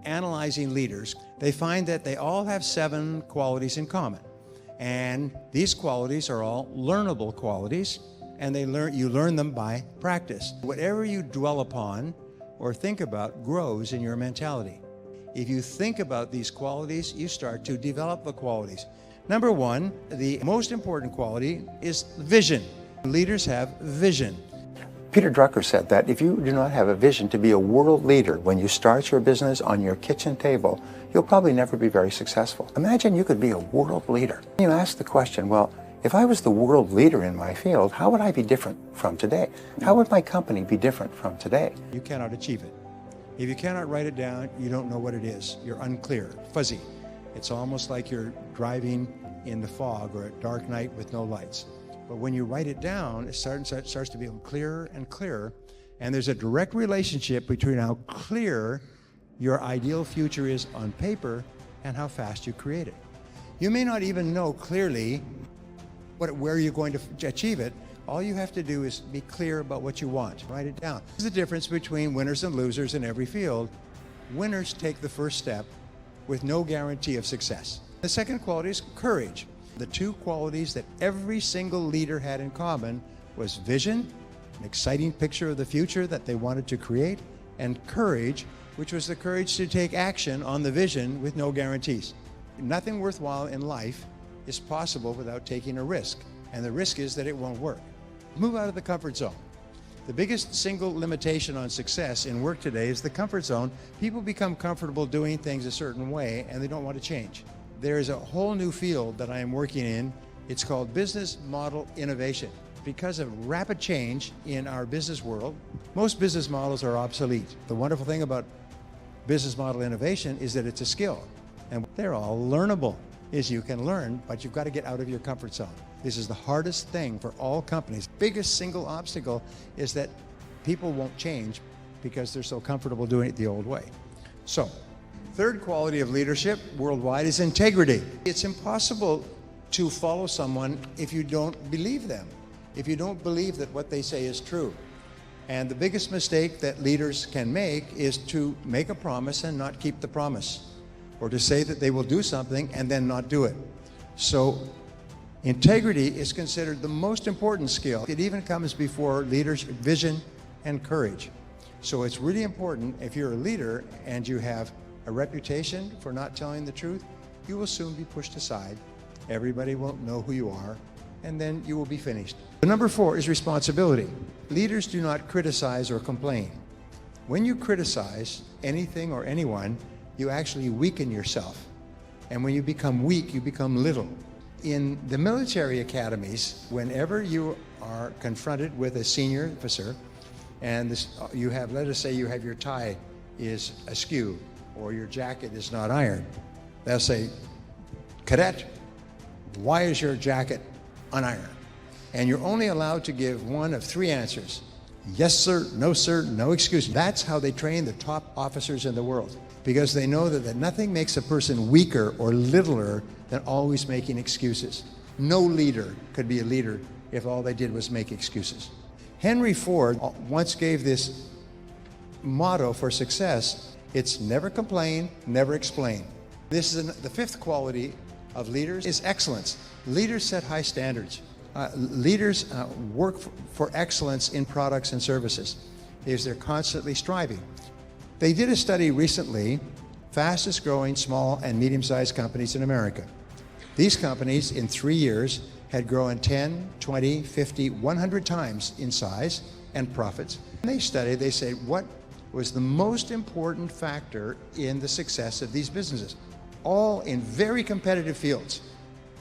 analyzing leaders, they find that they all have 7 qualities in common. And these qualities are all learnable qualities, and you learn them by practice. Whatever you dwell upon or think about grows in your mentality. If you think about these qualities, you start to develop the qualities. Number 1, the most important quality is vision. Leaders have vision. Peter Drucker said that if you do not have a vision to be a world leader when you start your business on your kitchen table, you'll probably never be very successful. Imagine you could be a world leader. You ask the question, well, if I was the world leader in my field, how would I be different from today? How would my company be different from today? You cannot achieve it. If you cannot write it down, you don't know what it is. You're unclear, fuzzy. It's almost like you're driving in the fog or a dark night with no lights. But when you write it down, it starts to become clearer and clearer. And there's a direct relationship between how clear your ideal future is on paper and how fast you create it. You may not even know clearly where you're going to achieve it. All you have to do is be clear about what you want. Write it down. This is the difference between winners and losers in every field. Winners take the first step with no guarantee of success. The second quality is courage. The 2 qualities that every single leader had in common was vision, an exciting picture of the future that they wanted to create, and courage, which was the courage to take action on the vision with no guarantees. Nothing worthwhile in life is possible without taking a risk, and the risk is that it won't work. Move out of the comfort zone. The biggest single limitation on success in work today is the comfort zone. People become comfortable doing things a certain way and they don't want to change. There is a whole new field that I am working in. It's called business model innovation. Because of rapid change in our business world, most business models are obsolete. The wonderful thing about business model innovation is that it's a skill, and they're all learnable. You can learn, but you've got to get out of your comfort zone. This is the hardest thing for all companies. Biggest single obstacle is that people won't change because they're so comfortable doing it the old way. So, third quality of leadership worldwide is integrity. It's impossible to follow someone if you don't believe them, if you don't believe that what they say is true. And the biggest mistake that leaders can make is to make a promise and not keep the promise, or to say that they will do something and then not do it. So integrity is considered the most important skill. It even comes before leadership, vision, and courage. So it's really important, if you're a leader and you have a reputation for not telling the truth, you will soon be pushed aside. Everybody won't know who you are, and then you will be finished. The number 4 is responsibility. Leaders do not criticize or complain. When you criticize anything or anyone, you actually weaken yourself. And when you become weak, you become little. In the military academies, whenever you are confronted with a senior officer, and let us say you have your tie is askew, or your jacket is not ironed, they'll say, "Cadet, why is your jacket unironed?" And you're only allowed to give one of 3 answers. Yes, sir, no excuse. That's how they train the top officers in the world, because they know that nothing makes a person weaker or littler than always making excuses. No leader could be a leader if all they did was make excuses. Henry Ford once gave this motto for success. It's never complain, never explain. This is the 5th quality of leaders is excellence. Leaders set high standards. Leaders work for excellence in products and services because they're constantly striving. They did a study recently, fastest growing small and medium-sized companies in America. These companies in 3 years had grown 10, 20, 50, 100 times in size and profits. And they said, what was the most important factor in the success of these businesses? All in very competitive fields,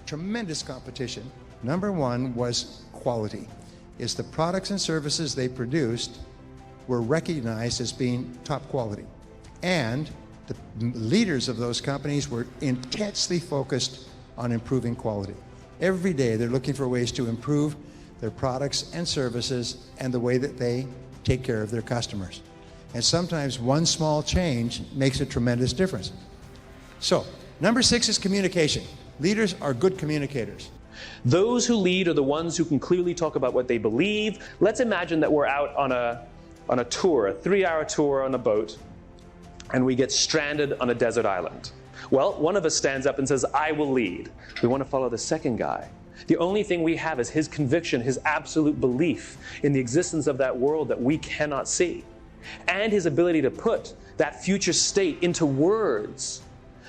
tremendous competition. Number 1 was quality. Is the products and services they produced were recognized as being top quality. And the leaders of those companies were intensely focused on improving quality. Every day they're looking for ways to improve their products and services and the way that they take care of their customers. And sometimes one small change makes a tremendous difference. So, number 6 is communication. Leaders are good communicators. Those who lead are the ones who can clearly talk about what they believe. Let's imagine that we're out on a tour, a 3-hour tour on a boat, and we get stranded on a desert island. Well, one of us stands up and says, I will lead. We want to follow the second guy. The only thing we have is his conviction, his absolute belief in the existence of that world that we cannot see, and his ability to put that future state into words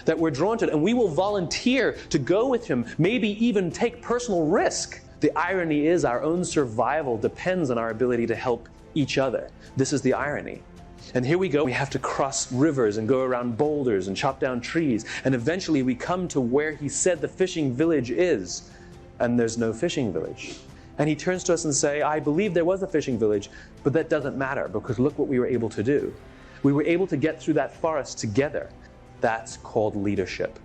that we're drawn to. And we will volunteer to go with him, maybe even take personal risk. The irony is our own survival depends on our ability to help each other. This is the irony. And here we go. We have to cross rivers and go around boulders and chop down trees. And eventually we come to where he said the fishing village is. And there's no fishing village. And he turns to us and says, I believe there was a fishing village, but that doesn't matter because look what we were able to do. We were able to get through that forest together. That's called leadership.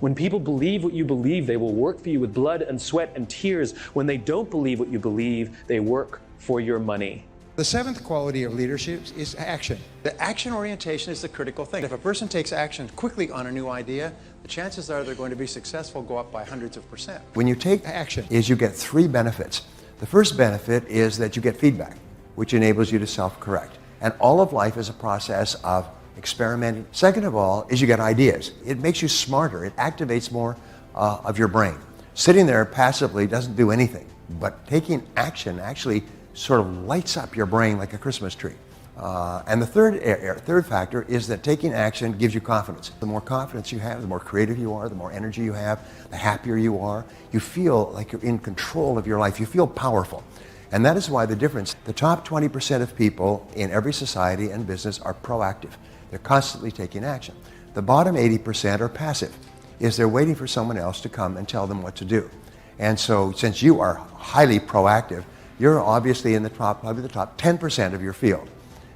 When people believe what you believe, they will work for you with blood and sweat and tears. When they don't believe what you believe, they work for your money. The seventh quality of leadership is action. The action orientation is the critical thing. If a person takes action quickly on a new idea, the chances are they're going to be successful go up by hundreds of %. When you take action, you get 3 benefits. The first benefit is that you get feedback, which enables you to self-correct. And all of life is a process of experimenting. Second of all is you get ideas. It makes you smarter. It activates more of your brain. Sitting there passively doesn't do anything, but taking action actually sort of lights up your brain like a Christmas tree. And the third factor is that taking action gives you confidence. The more confidence you have, the more creative you are, the more energy you have, the happier you are. You feel like you're in control of your life. You feel powerful. And that is why the top 20% of people in every society and business are proactive. They're constantly taking action. The bottom 80% are passive, they're waiting for someone else to come and tell them what to do. And so since you are highly proactive, you're obviously in probably the top 10% of your field.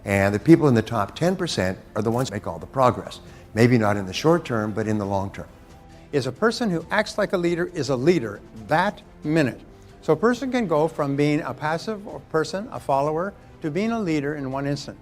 And the people in the top 10% are the ones that make all the progress. Maybe not in the short term, but in the long term. Is a person who acts like a leader is a leader that minute. So a person can go from being a passive person, a follower, to being a leader in one instant.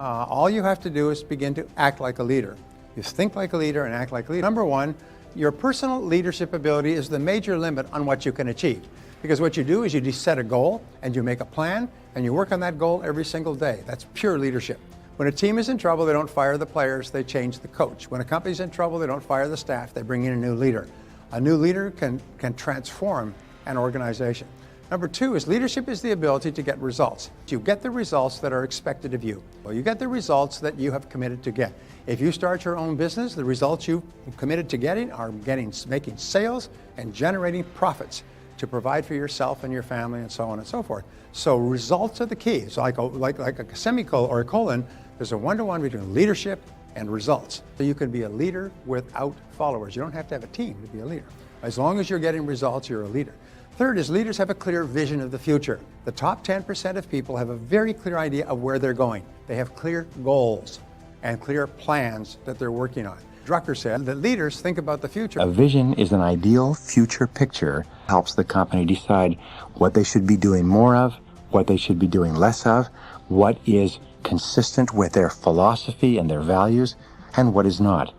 All you have to do is begin to act like a leader. You think like a leader and act like a leader. Number one, your personal leadership ability is the major limit on what you can achieve. Because what you do is you just set a goal and you make a plan and you work on that goal every single day. That's pure leadership. When a team is in trouble, they don't fire the players, they change the coach. When a company's in trouble, they don't fire the staff, they bring in a new leader. A new leader can transform an organization. Number two is leadership is the ability to get results. You get the results that are expected of you. Well, you get the results that you have committed to get. If you start your own business, the results you've committed to getting are making sales and generating profits to provide for yourself and your family and so on and so forth. So results are the key. It's like a semicolon or a colon, there's a one-to-one between leadership and results. So you can be a leader without followers. You don't have to have a team to be a leader. As long as you're getting results, you're a leader. Third is leaders have a clear vision of the future. The top 10% of people have a very clear idea of where they're going. They have clear goals and clear plans that they're working on. Drucker said that leaders think about the future. A vision is an ideal future picture, helps the company decide what they should be doing more of, what they should be doing less of, what is consistent with their philosophy and their values, and what is not.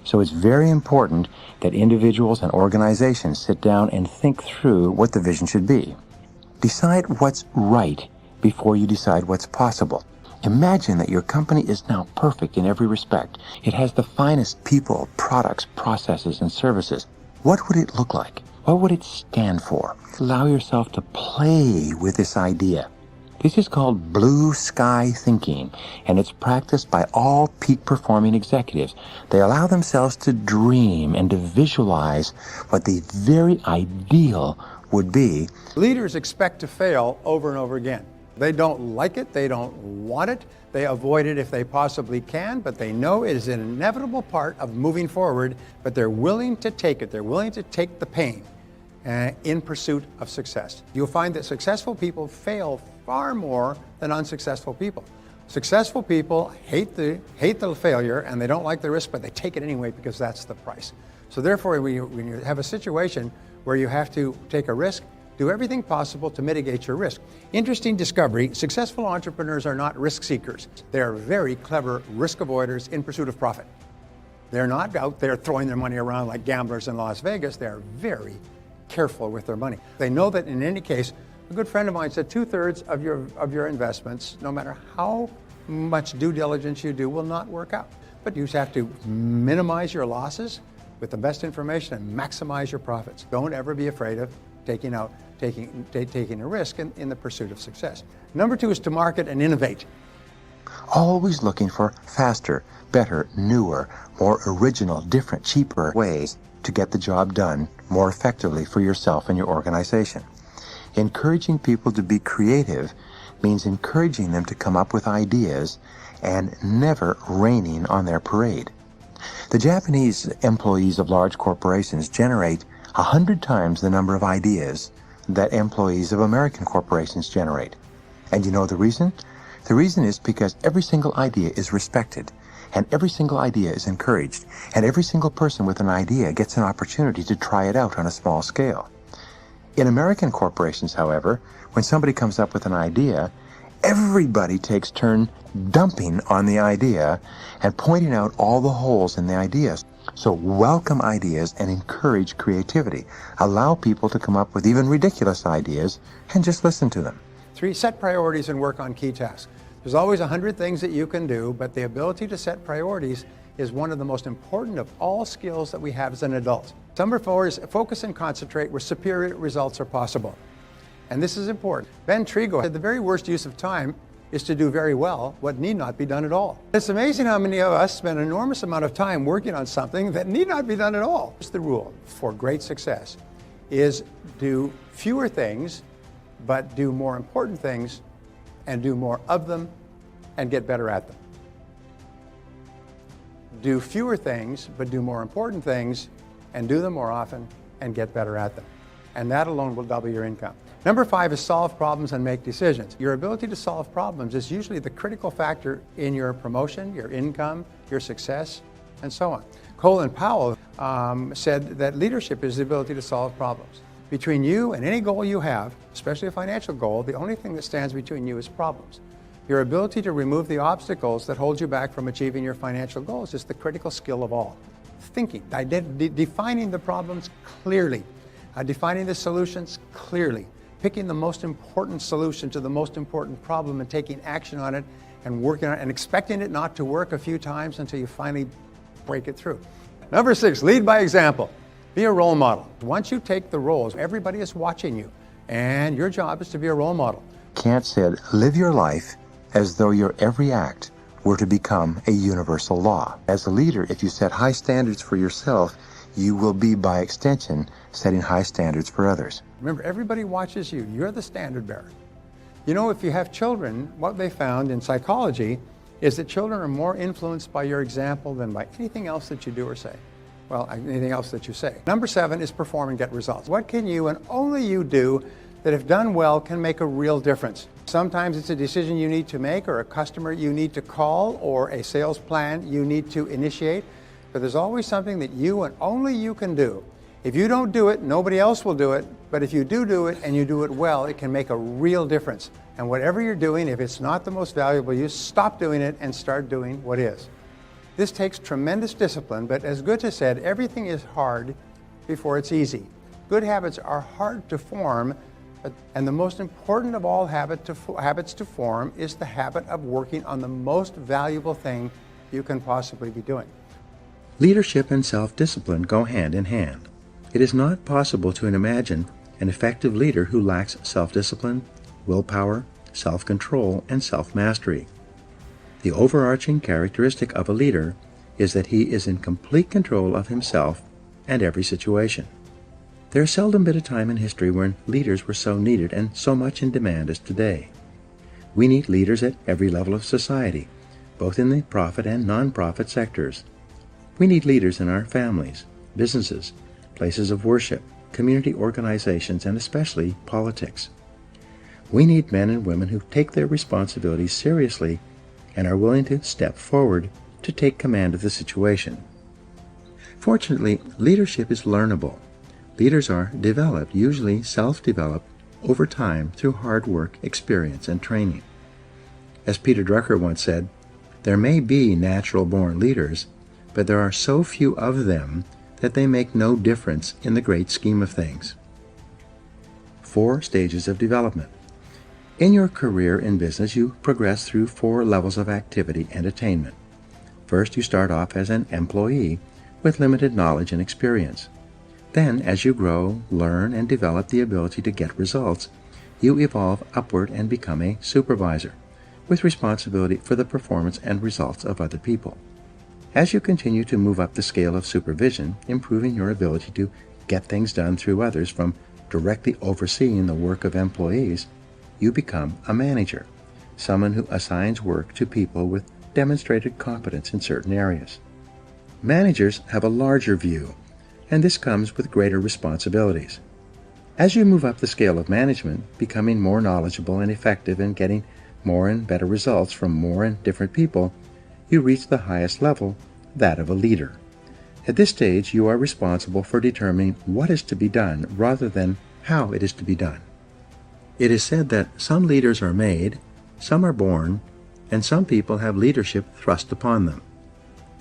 So it's very important that individuals and organizations sit down and think through what the vision should be. Decide what's right before you decide what's possible. Imagine that your company is now perfect in every respect. It has the finest people, products, processes, and services. What would it look like? What would it stand for? Allow yourself to play with this idea. This is called blue sky thinking, and it's practiced by all peak performing executives. They allow themselves to dream and to visualize what the very ideal would be. Leaders expect to fail over and over again. They don't like it, they don't want it, they avoid it if they possibly can, but they know it is an inevitable part of moving forward, but they're willing to take it. They're willing to take the pain in pursuit of success. You'll find that successful people fail far more than unsuccessful people. Successful people hate the failure and they don't like the risk, but they take it anyway because that's the price. So therefore, when you have a situation where you have to take a risk, do everything possible to mitigate your risk. Interesting discovery, successful entrepreneurs are not risk seekers. They are very clever risk avoiders in pursuit of profit. They're not out there throwing their money around like gamblers in Las Vegas. They're very careful with their money. They know that in any case, a good friend of mine said 2/3 of your investments, no matter how much due diligence you do, will not work out. but you have to minimize your losses with the best information and maximize your profits. Don't ever be afraid of taking a risk in the pursuit of success. Number 2 is to market and innovate. Always looking for faster, better, newer, more original, different, cheaper ways to get the job done more effectively for yourself and your organization. Encouraging people to be creative means encouraging them to come up with ideas and never raining on their parade. The Japanese employees of large corporations generate 100 times the number of ideas that employees of American corporations generate. And you know the reason? The reason is because every single idea is respected, and every single idea is encouraged, and every single person with an idea gets an opportunity to try it out on a small scale. In American corporations, however, when somebody comes up with an idea, everybody takes turn dumping on the idea and pointing out all the holes in the ideas. So welcome ideas and encourage creativity. Allow people to come up with even ridiculous ideas and just listen to them. 3, set priorities and work on key tasks. There's always 100 things that you can do, but the ability to set priorities is one of the most important of all skills that we have as an adult. Number 4 is focus and concentrate where superior results are possible. And this is important. Ben Trigo said the very worst use of time is to do very well what need not be done at all. It's amazing how many of us spend an enormous amount of time working on something that need not be done at all. The rule for great success is do fewer things, but do more important things and do more of them and get better at them. Do fewer things, but do more important things and do them more often and get better at them. And that alone will double your income. Number 5 is solve problems and make decisions. Your ability to solve problems is usually the critical factor in your promotion, your income, your success, and so on. Colin Powell said that leadership is the ability to solve problems. Between you and any goal you have, especially a financial goal, the only thing that stands between you is problems. Your ability to remove the obstacles that hold you back from achieving your financial goals is the critical skill of all. Thinking, defining the problems clearly, defining the solutions clearly, picking the most important solution to the most important problem and taking action on it and working on it and expecting it not to work a few times until you finally break it through. Number 6, lead by example. Be a role model. Once you take the roles, everybody is watching you, and your job is to be a role model. Kant said, live your life as though your every act were to become a universal law. As a leader, if you set high standards for yourself, you will be, by extension, setting high standards for others. Remember, everybody watches you. You're the standard bearer. You know, if you have children, what they found in psychology is that children are more influenced by your example than by anything else that you do or say. Well, anything else that you say. Number 7 is perform and get results. What can you and only you do that, if done well, can make a real difference? Sometimes it's a decision you need to make, or a customer you need to call, or a sales plan you need to initiate. But there's always something that you and only you can do. If you don't do it, nobody else will do it. But if you do it and you do it well, it can make a real difference. And whatever you're doing, if it's not the most valuable use, stop doing it and start doing what is. This takes tremendous discipline, but as Goethe said, everything is hard before it's easy. Good habits are hard to form, and the most important of all habits to form is the habit of working on the most valuable thing you can possibly be doing. Leadership and self-discipline go hand in hand. It is not possible to imagine an effective leader who lacks self-discipline, willpower, self-control, and self-mastery. The overarching characteristic of a leader is that he is in complete control of himself and every situation. There has seldom been a time in history when leaders were so needed and so much in demand as today. We need leaders at every level of society, both in the profit and non-profit sectors. We need leaders in our families, businesses, places of worship, community organizations, and especially politics. We need men and women who take their responsibilities seriously and are willing to step forward to take command of the situation. Fortunately, leadership is learnable. Leaders are developed, usually self-developed, over time through hard work, experience, and training. As Peter Drucker once said, there may be natural-born leaders, but there are so few of them that they make no difference in the great scheme of things. 4 stages of development. In your career in business, you progress through 4 levels of activity and attainment. First, you start off as an employee with limited knowledge and experience. Then, as you grow, learn, and develop the ability to get results, you evolve upward and become a supervisor, with responsibility for the performance and results of other people. As you continue to move up the scale of supervision, improving your ability to get things done through others from directly overseeing the work of employees, you become a manager, someone who assigns work to people with demonstrated competence in certain areas. Managers have a larger view, and this comes with greater responsibilities. As you move up the scale of management, becoming more knowledgeable and effective and getting more and better results from more and different people, you reach the highest level, that of a leader. At this stage, you are responsible for determining what is to be done rather than how it is to be done. It is said that some leaders are made, some are born, and some people have leadership thrust upon them.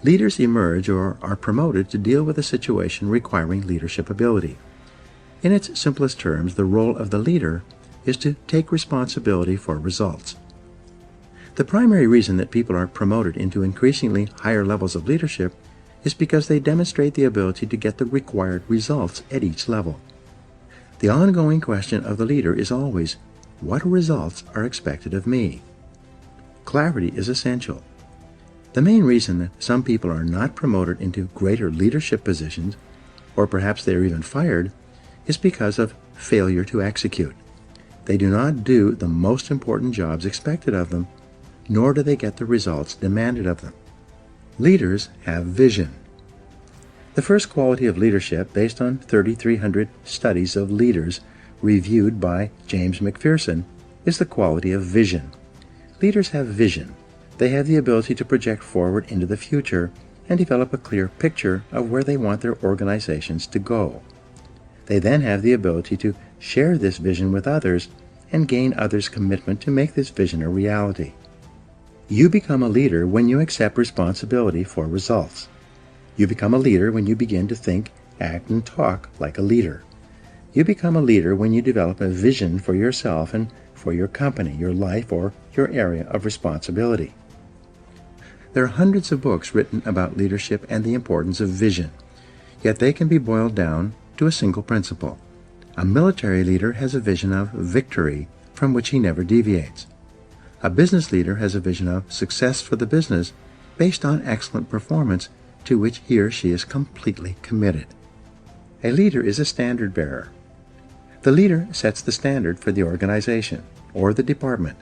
Leaders emerge or are promoted to deal with a situation requiring leadership ability. In its simplest terms, the role of the leader is to take responsibility for results. The primary reason that people are promoted into increasingly higher levels of leadership is because they demonstrate the ability to get the required results at each level. The ongoing question of the leader is always, what results are expected of me? Clarity is essential. The main reason that some people are not promoted into greater leadership positions, or perhaps they are even fired, is because of failure to execute. They do not do the most important jobs expected of them, nor do they get the results demanded of them. Leaders have vision. The first quality of leadership, based on 3,300 studies of leaders reviewed by James McPherson, is the quality of vision. Leaders have vision. They have the ability to project forward into the future and develop a clear picture of where they want their organizations to go. They then have the ability to share this vision with others and gain others' commitment to make this vision a reality. You become a leader when you accept responsibility for results. You become a leader when you begin to think, act, and talk like a leader. You become a leader when you develop a vision for yourself and for your company, your life, or your area of responsibility. There are hundreds of books written about leadership and the importance of vision, yet they can be boiled down to a single principle. A military leader has a vision of victory from which he never deviates. A business leader has a vision of success for the business based on excellent performance to which he or she is completely committed. A leader is a standard bearer. The leader sets the standard for the organization or the department.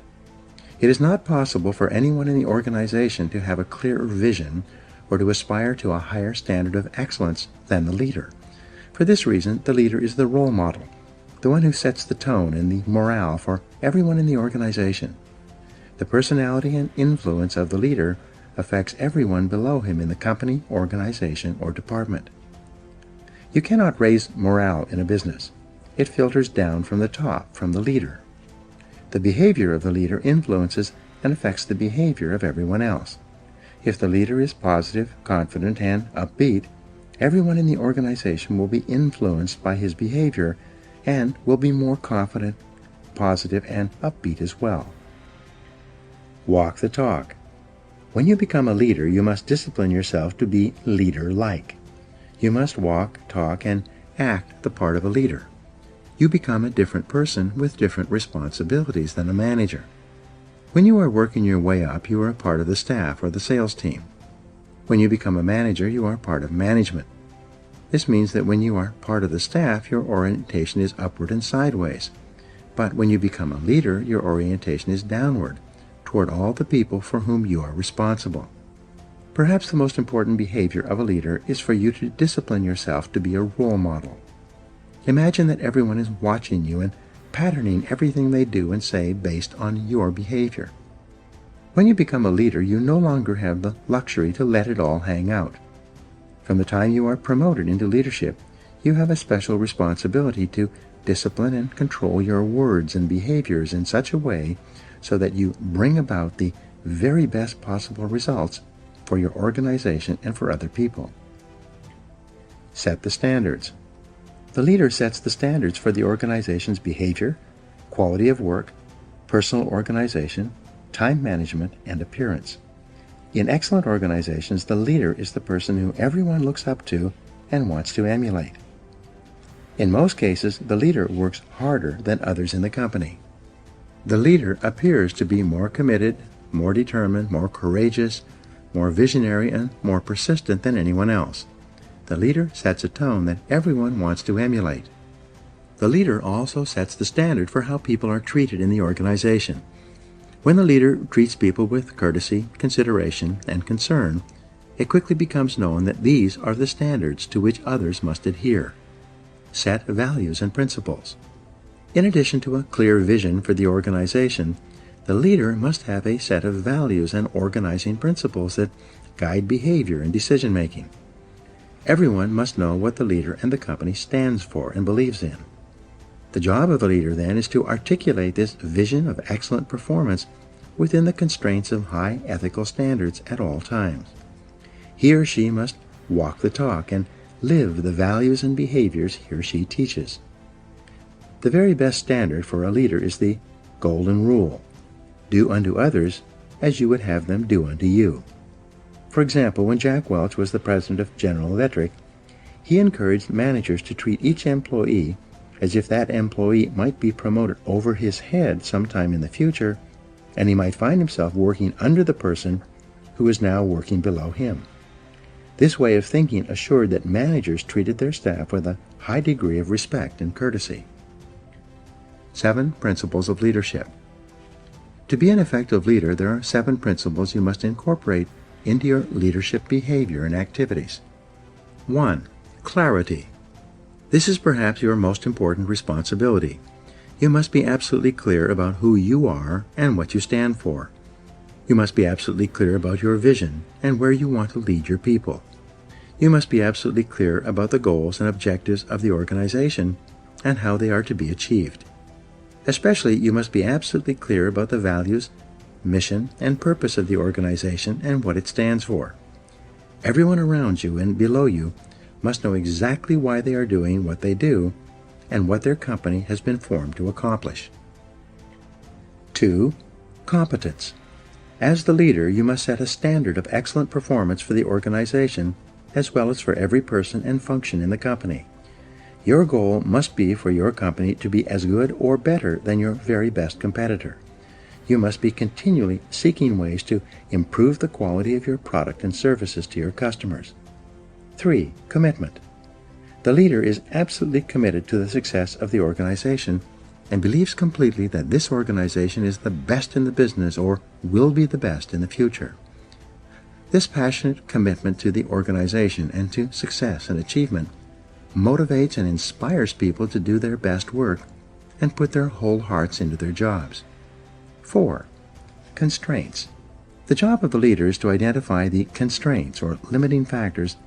It is not possible for anyone in the organization to have a clearer vision or to aspire to a higher standard of excellence than the leader. For this reason, the leader is the role model, the one who sets the tone and the morale for everyone in the organization. The personality and influence of the leader affects everyone below him in the company, organization, or department. You cannot raise morale in a business. It filters down from the top, from the leader. The behavior of the leader influences and affects the behavior of everyone else. If the leader is positive, confident, and upbeat, everyone in the organization will be influenced by his behavior and will be more confident, positive, and upbeat as well. Walk the talk. When you become a leader, you must discipline yourself to be leader-like. You must walk, talk, and act the part of a leader. You become a different person with different responsibilities than a manager. When you are working your way up, you are a part of the staff or the sales team. When you become a manager, you are part of management. This means that when you are part of the staff, your orientation is upward and sideways. But when you become a leader, your orientation is downward, toward all the people for whom you are responsible. Perhaps the most important behavior of a leader is for you to discipline yourself to be a role model. Imagine that everyone is watching you and patterning everything they do and say based on your behavior. When you become a leader, you no longer have the luxury to let it all hang out. From the time you are promoted into leadership, you have a special responsibility to discipline and control your words and behaviors in such a way so that you bring about the very best possible results for your organization and for other people. Set the standards. The leader sets the standards for the organization's behavior, quality of work, personal organization, time management, and appearance. In excellent organizations, the leader is the person who everyone looks up to and wants to emulate. In most cases, the leader works harder than others in the company. The leader appears to be more committed, more determined, more courageous, more visionary, and more persistent than anyone else. The leader sets a tone that everyone wants to emulate. The leader also sets the standard for how people are treated in the organization. When the leader treats people with courtesy, consideration, and concern, it quickly becomes known that these are the standards to which others must adhere. Set values and principles. In addition to a clear vision for the organization, the leader must have a set of values and organizing principles that guide behavior and decision-making. Everyone must know what the leader and the company stands for and believes in. The job of the leader, then, is to articulate this vision of excellent performance within the constraints of high ethical standards at all times. He or she must walk the talk and live the values and behaviors he or she teaches. The very best standard for a leader is the golden rule: do unto others as you would have them do unto you. For example, when Jack Welch was the president of General Electric, he encouraged managers to treat each employee as if that employee might be promoted over his head sometime in the future, and he might find himself working under the person who is now working below him. This way of thinking assured that managers treated their staff with a high degree of respect and courtesy. 7 principles of leadership. To be an effective leader, there are 7 principles you must incorporate into your leadership behavior and activities. 1. Clarity. This is perhaps your most important responsibility. You must be absolutely clear about who you are and what you stand for. You must be absolutely clear about your vision and where you want to lead your people. You must be absolutely clear about the goals and objectives of the organization and how they are to be achieved. Especially, you must be absolutely clear about the values, mission, and purpose of the organization and what it stands for. Everyone around you and below you must know exactly why they are doing what they do and what their company has been formed to accomplish. 2. Competence. As the leader, you must set a standard of excellent performance for the organization as well as for every person and function in the company. Your goal must be for your company to be as good or better than your very best competitor. You must be continually seeking ways to improve the quality of your product and services to your customers. 3. Commitment. The leader is absolutely committed to the success of the organization and believes completely that this organization is the best in the business or will be the best in the future. This passionate commitment to the organization and to success and achievement motivates and inspires people to do their best work and put their whole hearts into their jobs. 4. Constraints. The job of the leader is to identify the constraints or limiting factors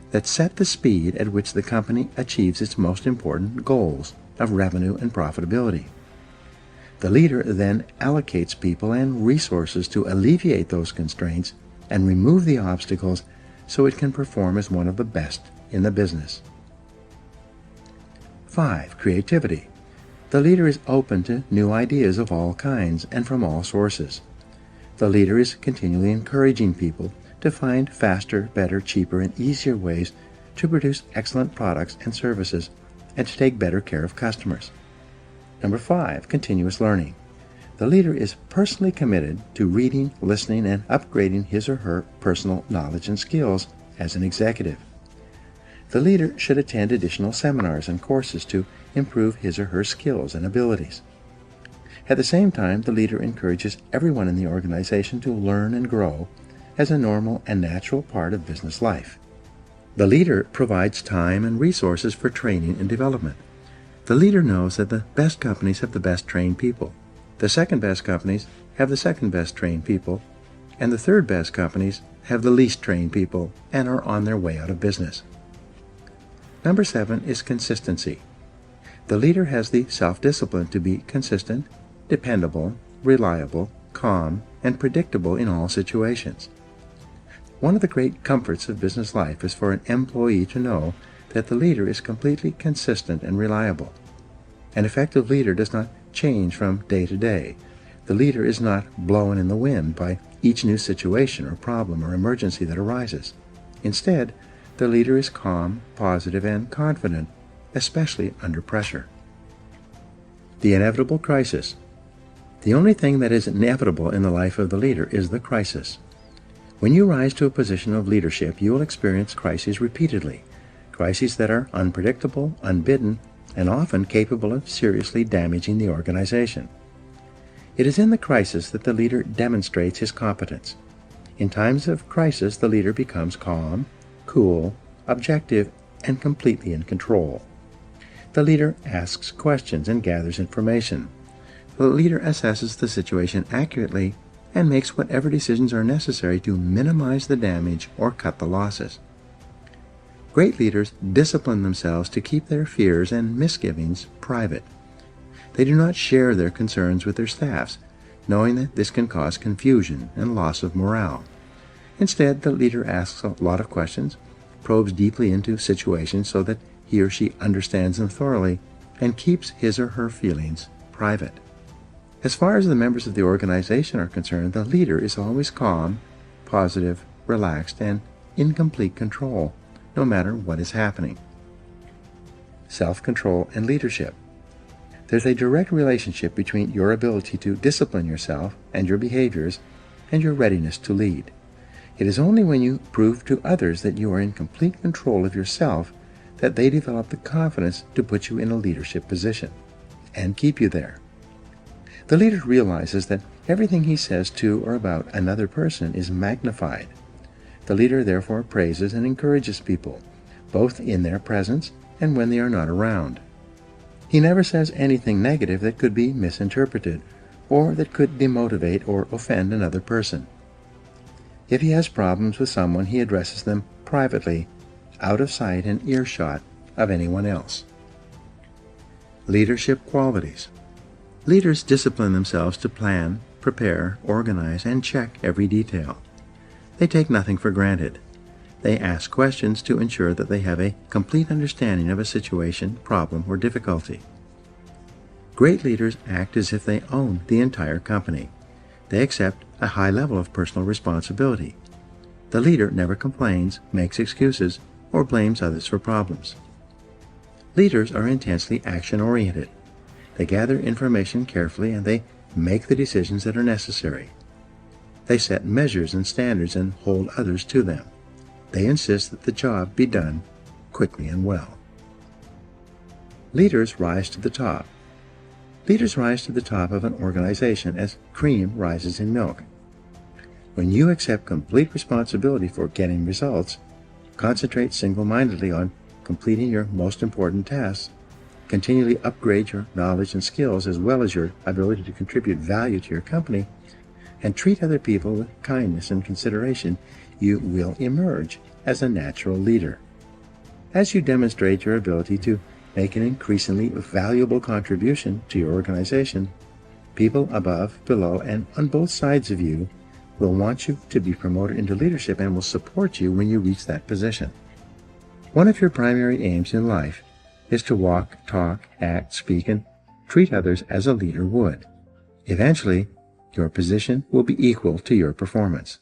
that set the speed at which the company achieves its most important goals of revenue and profitability. The leader then allocates people and resources to alleviate those constraints and remove the obstacles so it can perform as one of the best in the business. 5. Creativity. The leader is open to new ideas of all kinds and from all sources. The leader is continually encouraging people to find faster, better, cheaper, and easier ways to produce excellent products and services and to take better care of customers. 5. Continuous learning. The leader is personally committed to reading, listening, and upgrading his or her personal knowledge and skills as an executive. The leader should attend additional seminars and courses to improve his or her skills and abilities. At the same time, the leader encourages everyone in the organization to learn and grow as a normal and natural part of business life. The leader provides time and resources for training and development. The leader knows that the best companies have the best trained people, the second best companies have the second best trained people, and the third best companies have the least trained people and are on their way out of business. 7 is consistency. The leader has the self-discipline to be consistent, dependable, reliable, calm, and predictable in all situations. One of the great comforts of business life is for an employee to know that the leader is completely consistent and reliable. An effective leader does not change from day to day. The leader is not blown in the wind by each new situation or problem or emergency that arises. Instead, the leader is calm, positive, and confident, especially under pressure. The inevitable crisis. The only thing that is inevitable in the life of the leader is the crisis. When you rise to a position of leadership, you will experience crises repeatedly, crises that are unpredictable, unbidden, and often capable of seriously damaging the organization. It is in the crisis that the leader demonstrates his competence. In times of crisis, the leader becomes calm, cool, objective, and completely in control. The leader asks questions and gathers information. The leader assesses the situation accurately and makes whatever decisions are necessary to minimize the damage or cut the losses. Great leaders discipline themselves to keep their fears and misgivings private. They do not share their concerns with their staffs, knowing that this can cause confusion and loss of morale. Instead, the leader asks a lot of questions, probes deeply into situations so that he or she understands them thoroughly, and keeps his or her feelings private. As far as the members of the organization are concerned, the leader is always calm, positive, relaxed, and in complete control, no matter what is happening. Self-control and leadership. There's a direct relationship between your ability to discipline yourself and your behaviors and your readiness to lead. It is only when you prove to others that you are in complete control of yourself that they develop the confidence to put you in a leadership position and keep you there. The leader realizes that everything he says to or about another person is magnified. The leader therefore praises and encourages people, both in their presence and when they are not around. He never says anything negative that could be misinterpreted or that could demotivate or offend another person. If he has problems with someone, he addresses them privately, out of sight and earshot of anyone else. Leadership qualities. Leaders discipline themselves to plan, prepare, organize, and check every detail. They take nothing for granted. They ask questions to ensure that they have a complete understanding of a situation, problem, or difficulty. Great leaders act as if they own the entire company. They accept a high level of personal responsibility. The leader never complains, makes excuses, or blames others for problems. Leaders are intensely action-oriented. They gather information carefully and they make the decisions that are necessary. They set measures and standards and hold others to them. They insist that the job be done quickly and well. Leaders rise to the top. Leaders rise to the top of an organization as cream rises in milk. When you accept complete responsibility for getting results, concentrate single-mindedly on completing your most important tasks, continually upgrade your knowledge and skills as well as your ability to contribute value to your company, and treat other people with kindness and consideration, you will emerge as a natural leader. As you demonstrate your ability to make an increasingly valuable contribution to your organization, people above, below, and on both sides of you will want you to be promoted into leadership and will support you when you reach that position. One of your primary aims in life is to walk, talk, act, speak, and treat others as a leader would. Eventually, your position will be equal to your performance.